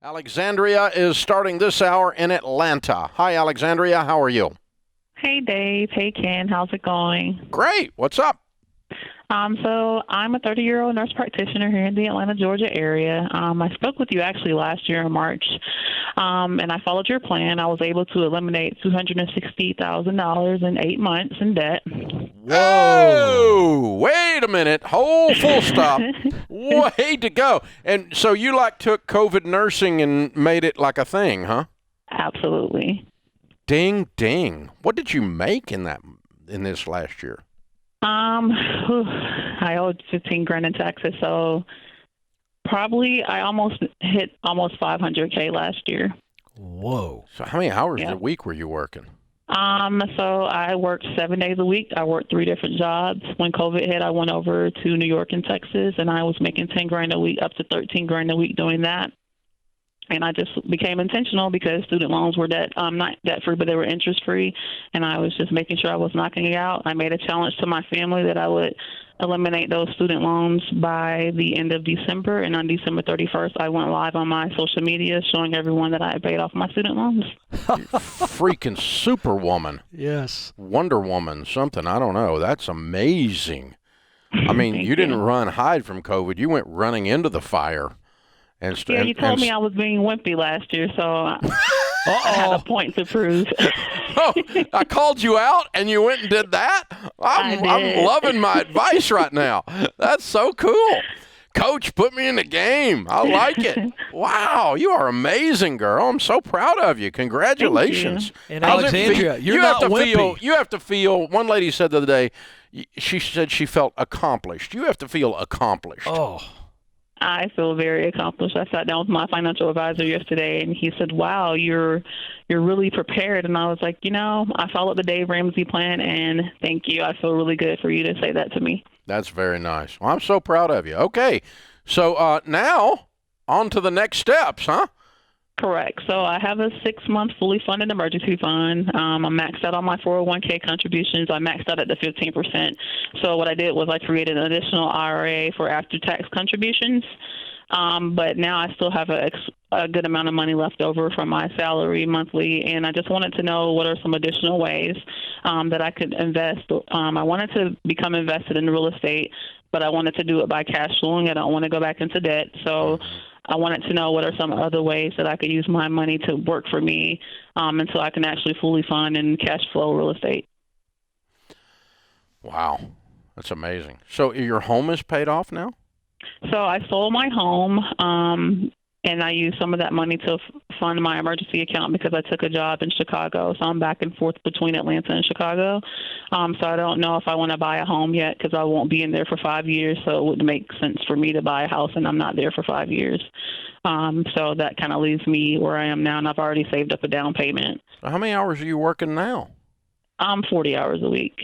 Alexandria is starting this hour in Atlanta. Hi, Alexandria. How are you? Hey Dave, hey Ken, how's it going? Great. What's up? So I'm a 30-year-old nurse practitioner here in the Atlanta, Georgia area. I spoke with you actually last year in March, and I followed your plan. I was able to eliminate $260,000 in 8 months in debt. Whoa! Wait a minute. Whole full stop. Way to go. And so you took COVID nursing and made it like a thing, huh? Absolutely. Ding ding. What did you make in this last year? I owed 15 grand in taxes, so probably I almost hit almost 500K last year. Whoa. So how many hours a week were you working? So I worked 7 days a week. I worked 3 different jobs. When COVID hit, I went over to New York and Texas, and I was making 10 grand a week, up to 13 grand a week doing that. And I just became intentional because student loans were not debt free, but they were interest free. And I was just making sure I was knocking it out. I made a challenge to my family that I would eliminate those student loans by the end of December. And on December 31st, I went live on my social media showing everyone that I had paid off my student loans. Freaking superwoman. Yes. Wonder Woman, something. I don't know. That's amazing. I mean, you didn't hide from COVID. You went running into the fire. You told me I was being wimpy last year, so I had a point to prove. Oh, I called you out and you went and did that? I'm loving my advice right now. That's so cool. Coach, put me in the game. I like it. Wow, you are amazing, girl. I'm so proud of you. Congratulations. And Alexandria, you're not wimpy. You have to feel, one lady said the other day, she said she felt accomplished. You have to feel accomplished. Oh. I feel very accomplished. I sat down with my financial advisor yesterday, and he said, "Wow, you're really prepared." And I was like, I followed the Dave Ramsey plan, and thank you. I feel really good for you to say that to me. That's very nice. Well, I'm so proud of you. Okay, so now on to the next steps, huh? Correct. So I have a 6-month fully funded emergency fund. I'm maxed out on my 401k contributions. I maxed out at the 15%. So what I did was I created an additional IRA for after-tax contributions. But now I still have a good amount of money left over from my salary monthly, and I just wanted to know what are some additional ways that I could invest. I wanted to become invested in real estate, but I wanted to do it by cash flowing. I don't want to go back into debt. So I wanted to know what are some other ways that I could use my money to work for me until I can actually fully fund and cash flow real estate. Wow, that's amazing. So your home is paid off now? So I sold my home, and I used some of that money to fund my emergency account because I took a job in Chicago. So I'm back and forth between Atlanta and Chicago. So I don't know if I want to buy a home yet because I won't be in there for 5 years. So it would make sense for me to buy a house, and I'm not there for 5 years. So that kind of leaves me where I am now, and I've already saved up a down payment. So how many hours are you working now? 40 hours a week.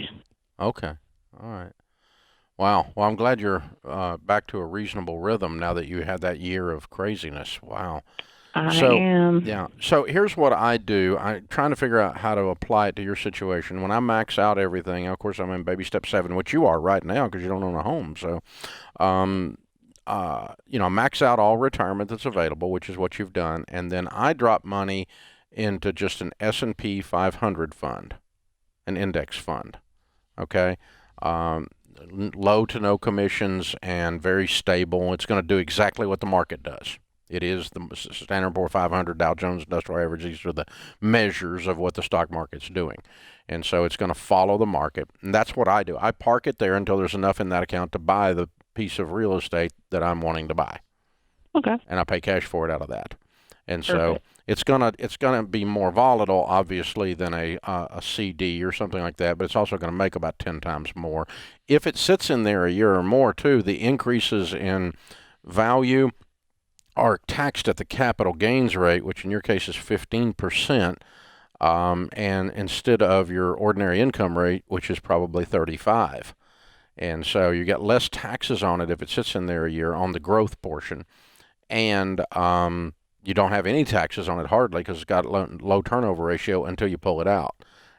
Okay. All right. Wow. Well, I'm glad you're back to a reasonable rhythm now that you had that year of craziness. Wow. I am. Yeah. So here's what I do. I'm trying to figure out how to apply it to your situation. When I max out everything, of course, I'm in baby step 7, which you are right now because you don't own a home. So, max out all retirement that's available, which is what you've done. And then I drop money into just an S&P 500 fund, an index fund. Okay. Low to no commissions and very stable. It's going to do exactly what the market does. It is the Standard & Poor's 500, Dow Jones Industrial Average. These are the measures of what the stock market's doing. And so it's going to follow the market. And that's what I do. I park it there until there's enough in that account to buy the piece of real estate that I'm wanting to buy. Okay. And I pay cash for it out of that. And so it's gonna be more volatile, obviously, than a CD or something like that, but it's also going to make about 10 times more. If it sits in there a year or more, too, the increases in value are taxed at the capital gains rate, which in your case is 15%, and instead of your ordinary income rate, which is probably 35%. And so you get less taxes on it if it sits in there a year on the growth portion. And you don't have any taxes on it hardly because it's got low turnover ratio until you pull it out.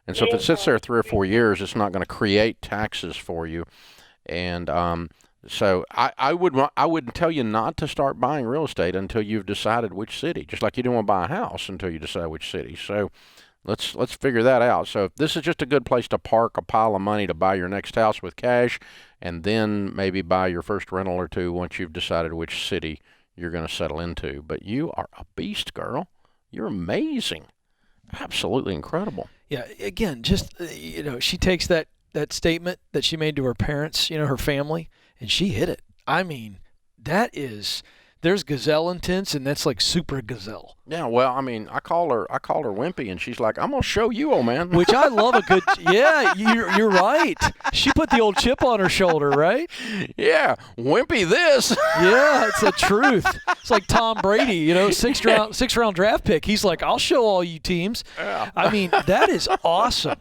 And so if it sits there 3 or 4 years, it's not going to create taxes for you. And So I would tell you not to start buying real estate until you've decided which city. Just like you don't want to buy a house until you decide which city. So let's figure that out. So if this is just a good place to park a pile of money to buy your next house with cash, and then maybe buy your first rental or two once you've decided which city you're going to settle into. But you are a beast, girl. You're amazing. Absolutely incredible. Yeah. Again, just she takes that statement that she made to her parents, her family, and she hit it. I mean, there's gazelle intense, and that's like super gazelle. Yeah, well, I mean, I call her Wimpy, and she's like, "I'm gonna show you, old man." Which I love a good. Yeah, you're right. She put the old chip on her shoulder, right? Yeah, Wimpy this. Yeah, it's the truth. It's like Tom Brady, sixth round draft pick. He's like, "I'll show all you teams." Yeah. I mean, that is awesome.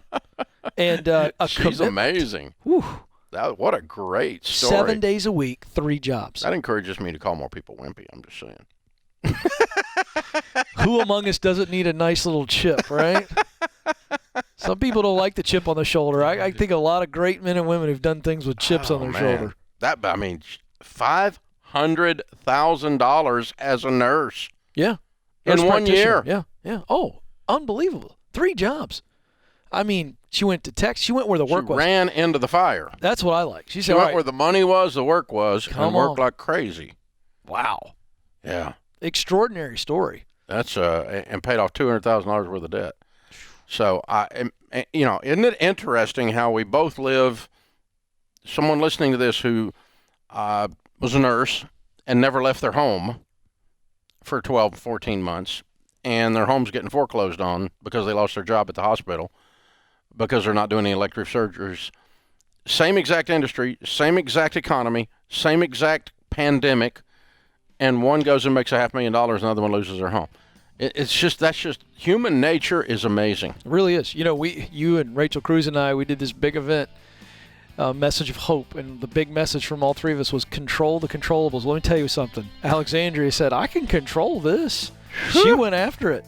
And she's amazing. Whew. What a great story. 7 days a week, 3 jobs. That encourages me to call more people Wimpy. I'm just saying. Who among us doesn't need a nice little chip, right? Some people don't like the chip on the shoulder. I think a lot of great men and women have done things with chips on their shoulder. $500,000 as a nurse. Yeah. In 1 year. Yeah. Oh, unbelievable. 3 jobs. I mean, she went to Texas. She went where the work was. She ran into the fire. That's what I like. She said, She went where the money was, the work was, and worked like crazy. Wow. Yeah. Extraordinary story. That's and paid off $200,000 worth of debt. So isn't it interesting how we both live? Someone listening to this who was a nurse and never left their home for 12, 14 months, and their home's getting foreclosed on because they lost their job at the hospital because they're not doing any elective surgeries. Same exact industry, same exact economy, same exact pandemic, and one goes and makes $500,000, another one loses their home. That's just human nature is amazing. It really is. You and Rachel Cruz and I, we did this big event, Message of Hope, and the big message from all 3 of us was control the controllables. Let me tell you something. Alexandria said, I can control this. She went after it.